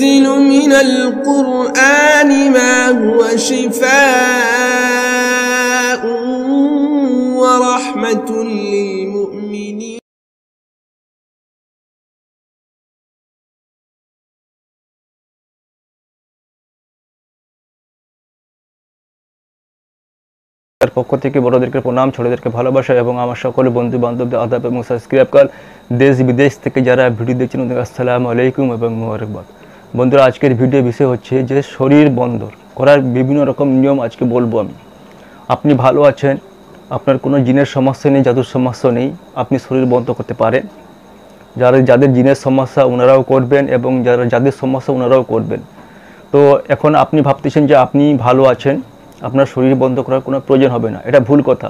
وننزل من القرآن ما هو شفاء ورحمة للمؤمنين তার পক্ষ থেকে বড়দেরকে প্রণাম, ছোটদেরকে ভালোবাসা এবং আমার সকল বন্ধু বান্ধবদের আদাব এবং সাবস্ক্রাইব কর। দেশ বিদেশ থেকে যারা ভিডিও দেখছেন ওদের আসসালামু আলাইকুম এবং মোবারকবাদ। বন্ধুরা, আজকের ভিডিও বিষয় হচ্ছে যে শরীর বন্ধ করার বিভিন্ন রকম নিয়ম আজকে বলবো আমি। আপনি ভালো আছেন, আপনার কোনো জিনের সমস্যা নেই, জাদুর সমস্যা নেই, আপনি শরীর বন্ধ করতে পারেন। যাদের জিনের সমস্যা ওনারাও করবেন এবং যাদের সমস্যা ওনারাও করবেন। তো এখন আপনি ভাবতেছেন যে আপনি ভালো আছেন, আপনার শরীর বন্ধ করার কোনো প্রয়োজন হবে না। এটা ভুল কথা।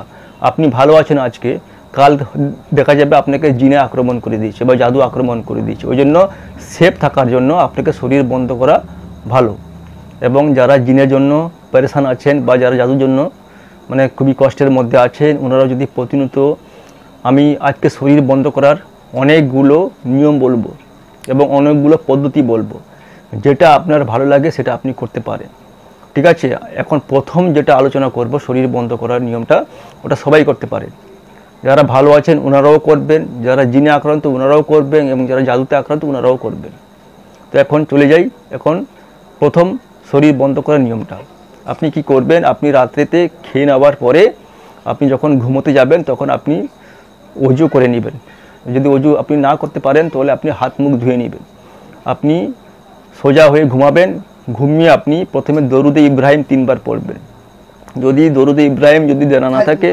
আপনি ভালো আছেন আজকে, কাল দেখা যাবে আপনাকে জিনে আক্রমণ করে দিয়েছে বা জাদু আক্রমণ করে দিয়েছে। ওই জন্য সেফ থাকার জন্য আপনাকে শরীর বন্ধ করা ভালো। এবং যারা জিনের জন্য পরেশান আছেন বা যারা জাদুর জন্য মানে খুবই কষ্টের মধ্যে আছেন, ওনারা যদি প্রতিনিয়ত, আমি আজকে শরীর বন্ধ করার অনেকগুলো নিয়ম বলবো এবং অনেকগুলো পদ্ধতি বলবো, যেটা আপনার ভালো লাগে সেটা আপনি করতে পারেন। ঠিক আছে, এখন প্রথম যেটা আলোচনা করব শরীর বন্ধ করার নিয়মটা, ওটা সবাই করতে পারে। যারা ভালো আছেন ওনারাও করবেন, যারা জিনে আক্রান্ত ওনারাও করবেন এবং যারা জাদুতে আক্রান্ত ওনারাও করবেন। তো এখন চলে যাই, এখন প্রথম শরীর বন্ধ করার নিয়মটা। আপনি কি করবেন, আপনি রাত্রেতে খেয়ে নেওয়ার পরে আপনি যখন ঘুমোতে যাবেন তখন আপনি অজু করে নেবেন। যদি অজু আপনি না করতে পারেন তাহলে আপনি হাত মুখ ধুয়ে নেবেন। আপনি সোজা হয়ে ঘুমাবেন। ঘুমিয়ে আপনি প্রথমে দরুদে ইব্রাহিম 3 বার পড়বেন। যদি দরুদে ইব্রাহিম যদি জানা না থাকে,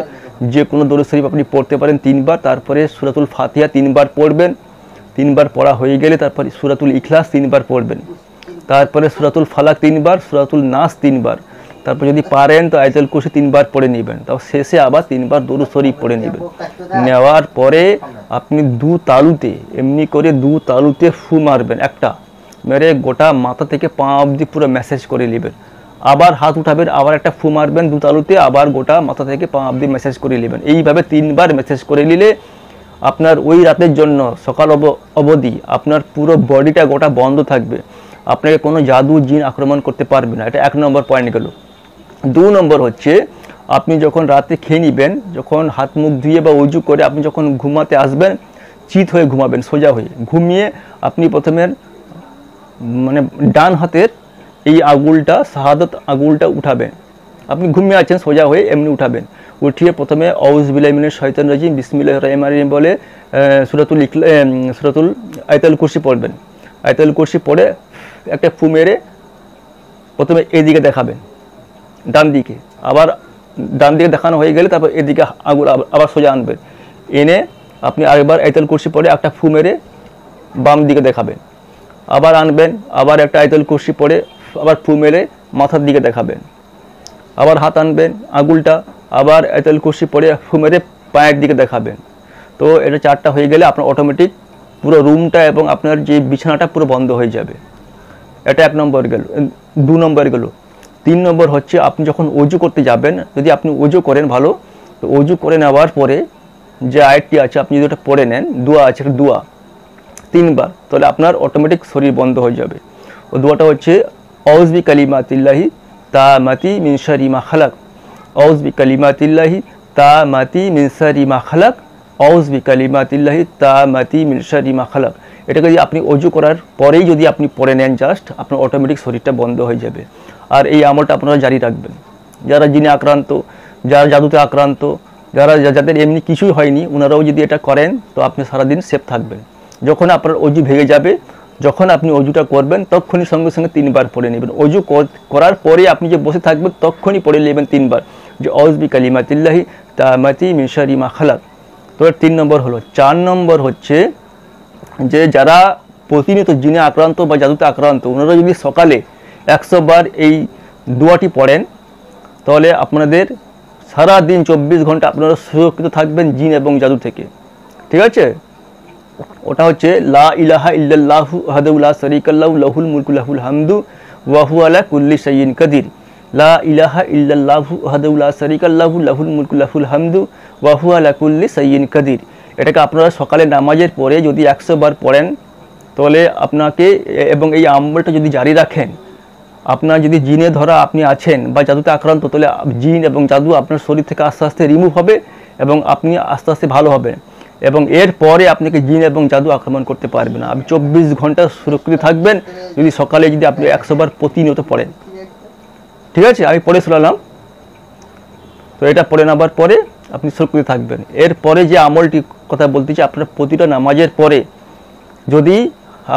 যে কোনো দরুদ শরীফ আপনি পড়তে পারেন 3 বার। তারপরে সূরাতুল ফাতিহা 3 বার পড়বেন। 3 বার পড়া হয়ে গেলে তারপরে সূরাতুল ইখলাস 3 বার পড়বেন। তারপরে সূরাতুল ফালাক 3 বার, সূরাতুল নাস 3 বার। তারপর যদি পারেন তো আয়াতুল কুরসি 3 বার পড়ে নেবেন। তাও শেষে আবার 3 বার দরুদ শরীফ পড়ে নেবেন। নেওয়ার পরে আপনি দু তালুতে এমনি করে দু তালুতে ফু মারবেন, একটা মেরে গোটা মাথা থেকে পা অবধি পুরো ম্যাসেজ করে নেবেন। আবার হাত উঠাবেন, আবার একটা ফু মারবেন দু তালুতে, আবার গোটা মাথা থেকে পা অবধি ম্যাসেজ করে নেবেন। এইভাবে 3 বার ম্যাসেজ করে নিলে আপনার ওই রাতের জন্য সকাল অবধি আপনার পুরো বডিটা গোটা বন্ধ থাকবে। আপনাকে কোনো জাদু জিন আক্রমণ করতে পারবে না। এটা 1 নম্বর পয়েন্ট গেল। 2 নম্বর হচ্ছে, আপনি যখন রাতে খেয়ে নেবেন, যখন হাত মুখ ধুয়ে বা উজু করে আপনি যখন ঘুমাতে আসবেন, চিত হয়ে ঘুমাবেন, সোজা হয়ে ঘুমিয়ে আপনি প্রথমে মানে ডান হাতের এই আঙুলটা, শাহাদত আঙুলটা উঠাবেন। আপনি ঘুমিয়ে আছেন সোজা হয়ে এমনি উঠাবেন। উঠিয়ে প্রথমে আউযু বিল্লাহি মিনাশ শাইতানির রাজিম বিসমিল্লাহির রহমানির রহিম বলে সূরাতুল আয়াতুল কুরসি পড়বেন। আয়াতুল কুরসি পড়ে একটা ফু মেরে প্রথমে এদিকে দেখাবেন, ডান দিকে। আবার ডান দিকে দেখানো হয়ে গেলে তারপর এদিকে আঙুল আবার সোজা আনবেন। এনে আপনি আরেকবার আয়াতুল কুরসি পড়ে একটা ফু মেরে বাম দিকে দেখাবেন। আবার আনবেন, আবার একটা আয়াতুল কুরসি পড়ে আবার ফু মেরে মাথার দিকে দেখাবেন। আবার হাত আনবেন আঙুলটা, আবার আয়াতুল কুরসি পড়ে ফু মেরে পায়ের দিকে দেখাবেন। তো এটা 4টা হয়ে গেলে আপনার অটোমেটিক পুরো রুমটা এবং আপনার যে বিছানাটা পুরো বন্ধ হয়ে যাবে। এটা 1 নম্বর গেল। 2 নম্বর গেল। 3 নম্বর হচ্ছে, আপনি যখন অজু করতে যাবেন, যদি আপনি অজু করেন ভালো, তো অজু করে নেওয়ার পরে যে আয়াতটি আছে আপনি যদি ওটা পড়ে নেন, দোয়া আছে, দোয়া 3 বার, তাহলে আপনার অটোমেটিক শরীর বন্ধ হয়ে যাবে। ও দোয়াটা হচ্ছে আউযু বিকালিমাতিল্লাহি তামাতি মিন শাররি মা খালাক, আউযু বিকালিমাতিল্লাহি তামাতি মিন শাররি মা খালাক, আউযু বিকালিমাতিল্লাহি তামাতি মিন শাররি মা খালাক। এটাকে যদি আপনি অজু করার পরেই যদি আপনি পড়ে নেন, জাস্ট আপনার অটোমেটিক শরীরটা বন্ধ হয়ে যাবে। আর এই আমলটা আপনারা জারি রাখবেন। যারা জিনে আক্রান্ত, যারা জাদুতে আক্রান্ত, যাদের এমনি কিছুই হয়নি, ওনারাও যদি এটা করেন তো আপনি সারাদিন সেফ থাকবেন। যখন আপনার অজু ভেঙে যাবে, যখন আপনি অজুটা করবেন তখনই সঙ্গে সঙ্গে 3 বার পড়ে নেবেন। অজু করার পরে আপনি যে বসে থাকবেন তখনই পড়ে নেবেন 3 বার, যে আউযু বিকালিমাতিল্লাহি তামাতি মিন শাররি মা খালাক। তো 3 নম্বর হলো। 4 নম্বর হচ্ছে যে যারা প্রতিনিয়ত জিনে আক্রান্ত বা জাদুতে আক্রান্ত, ওনারা যদি সকালে 100 বার এই দোয়াটি পড়েন তাহলে আপনাদের সারাদিন 24 ঘন্টা আপনারা সুরক্ষিত থাকবেন জিন এবং জাদু থেকে। ঠিক আছে, ওটা হচ্ছে লা ইলাহা ইল্লাল্লাহু ওয়াহদাহু লা শারীকা লাহু লাহুল মুলকু লাহুল হামদু ওয়া হুয়া আলা কুল্লি শাইইন কাদির। লা ইলাহা ইল্লাল্লাহু ওয়াহদাহু লা শারীকা লাহু লাহুল মুলকু লাহুল হামদু ওয়া হুয়া আলা কুল্লি শাইইন কাদির। এটাকে আপনারা সকালে নামাজের পরে যদি 100 বার পড়েন তাহলে আপনাকে এবং এই আমলটা যদি জারি রাখেন, আপনার যদি জিনে ধরা আপনি আছেন বা জাদুতে আক্রান্ত, তাহলে জিন এবং জাদু আপনার শরীর থেকে আস্তে আস্তে রিমুভ হবে এবং আপনি আস্তে আস্তে ভালো হবেন এবং এরপরে আপনাকে জিন এবং জাদু আক্রমণ করতে পারবে না। আপনি 24 ঘন্টা সুরক্ষিত থাকবেন যদি সকালে যদি আপনি 100 বার প্রতিনিয়ত পড়েন। ঠিক আছে, আমি পড়ে শোনালাম, তো এটা পড়ে নেবার পরে আপনি সুরক্ষিত থাকবেন। এরপরে যে আমলটি কথা বলতেছি, আপনার প্রতিটা নামাজের পরে যদি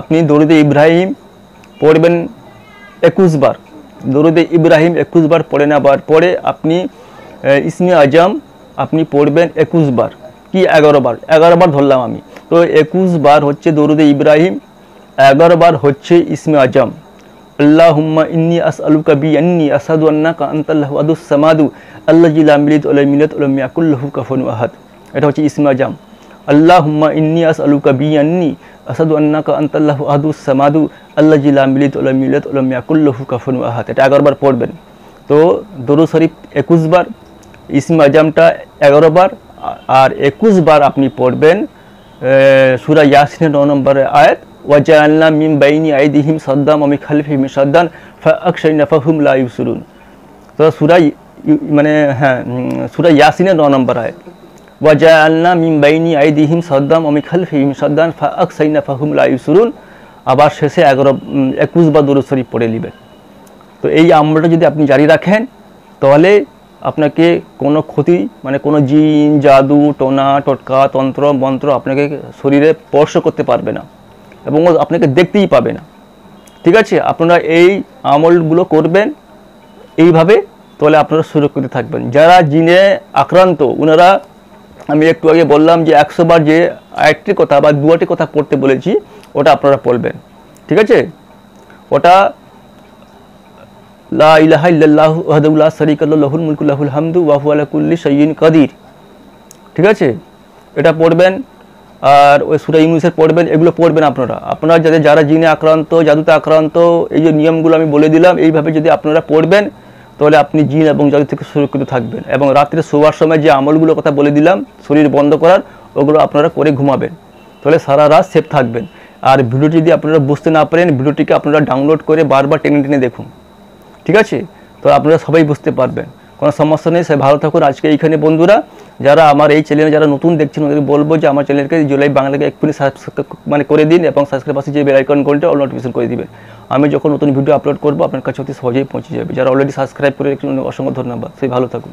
আপনি দরুদে ইব্রাহিম পড়বেন 21 বার, দরুদে ইব্রাহিম 21 বার পড়ে নেবার পরে আপনি ইসমে আজম আপনি পড়বেন 21 বার কি 11 বার, 11 বার ধরলাম আমি, তো 21 বার হচ্ছে দরুদে ইব্রাহিম, 11 বার হচ্ছে ইসমে আজম। আল্লাহুম্মা ইন্নী আসআলুকা বিআন্নী আশহাদু আন্নাকা আনতাল্লাহু আহাদুস সামাদু আল্লাযী লাম ইয়ালিদ ওয়া লাম ইউলাদ ওয়া লাম ইয়াকুল লাহু কুফুওয়ান আহাদ। এটা হচ্ছে ইসমে আজম। আল্লাহুম্মা ইন্নী আসআলুকা বিআন্নী আশহাদু আন্নাকা আনতাল্লাহু আহাদুস সামাদু আল্লাযী লাম ইয়ালিদ ওয়া লাম ইউলাদ ওয়া লাম ইয়াকুল লাহু কুফুওয়ান আহাদ। এটা 11 বার পড়বেন। তো দরুদ শরীফ 21 বার, ইসমে আজমটা 11 বার, আর 21 বার আপনি পড়বেন সূরা ইয়াসিনের 9 নম্বরের আয়াত, ওয়াজআলনা মিন বাইনি আইদিহিম সাদ্দাম ওয়া মিন খালফিহিম সাদ্দান ফাআগশাইনা ফাহুম লা ইউবসিরুন। তো সূরা ইয়াসিনের 9 নম্বর আয়াত, ওয়াজআলনা মিন বাইনি আইদিহিম সাদ্দাম ওয়া মিন খালফিহিম সাদ্দান ফাআগশাইনা ফাহুম লা ইউবসিরুন। আবার শেষে 21 বার দরুদ শরীফ পড়ে নেবেন। তো এই আমলটা যদি আপনি জারি রাখেন, তাহলে আপনাকে কোনো ক্ষতি কোনো জিন জাদু টোনা টোটকা তন্ত্র মন্ত্র আপনাকে শরীরে স্পর্শ করতে পারবে না এবং আপনাকে দেখতেই পাবে না। ঠিক আছে, আপনারা এই আমলগুলো করবেন এইভাবে, তাহলে আপনারা সুরক্ষিত থাকবেন। যারা জিনে আক্রান্ত ওনারা, আমি একটু আগে বললাম যে 100 বার যে আরেকটি কথা বা দুয়াটি কথা পড়তে বলেছি ওটা আপনারা পড়বেন। ঠিক আছে, ওটা লা ইলাহা ইল্লাল্লাহু ওয়াহদাহু লা শারীকা লাহু লাহুল মুলকু লাহুল হামদু ওয়া হুয়া আলা কুল্লি শাইইন কাদির। ঠিক আছে, এটা পড়বেন। আর ওই সূরা ইউনূসের পড়বেন, এগুলো পড়বেন আপনারা যারা জিনে আক্রান্ত জাদুতে আক্রান্ত, এই যে নিয়মগুলো আমি বলে দিলাম এইভাবে যদি আপনারা পড়বেন, তাহলে আপনি জিন এবং জাদু থেকে সুরক্ষিত থাকবেন। এবং রাত্রে শোয়ার সময় যে আমলগুলো কথা বলে দিলাম শরীর বন্ধ করার, ওগুলো আপনারা করে ঘুমাবেন, তাহলে সারা রাত সেফ থাকবেন। আর ভিডিওটি যদি আপনারা বুঝতে না পারেন, ভিডিওটিকে আপনারা ডাউনলোড করে বারবার টেনে টেনে দেখুন। ঠিক আছে, তো আপনারা সবাই বুঝতে পারবেন, কোনো সমস্যা নেই। সবাই ভালো থাকুন। আজকে এইখানে বন্ধুরা, যারা আমার এই চ্যানেলে যারা নতুন দেখছেন ওদেরকে বলবো যে আমার চ্যানেলকে জুলাই বাংলাকে এক্ষুনি সাবস্ক্রাইব করে দিন এবং সাবস্ক্রাইব পাশে যে বেল আইকন ঘন্টা অল নোটিফিকেশন করে দিবেন। আমি যখন নতুন ভিডিও আপলোড করবো আপনার কাছে অতি সহজেই পৌঁছে যাবে। যারা অলরেডি সাবস্ক্রাইব করে রেখেছেন অসংখ্য ধন্যবাদ। সেই ভালো থাকুন।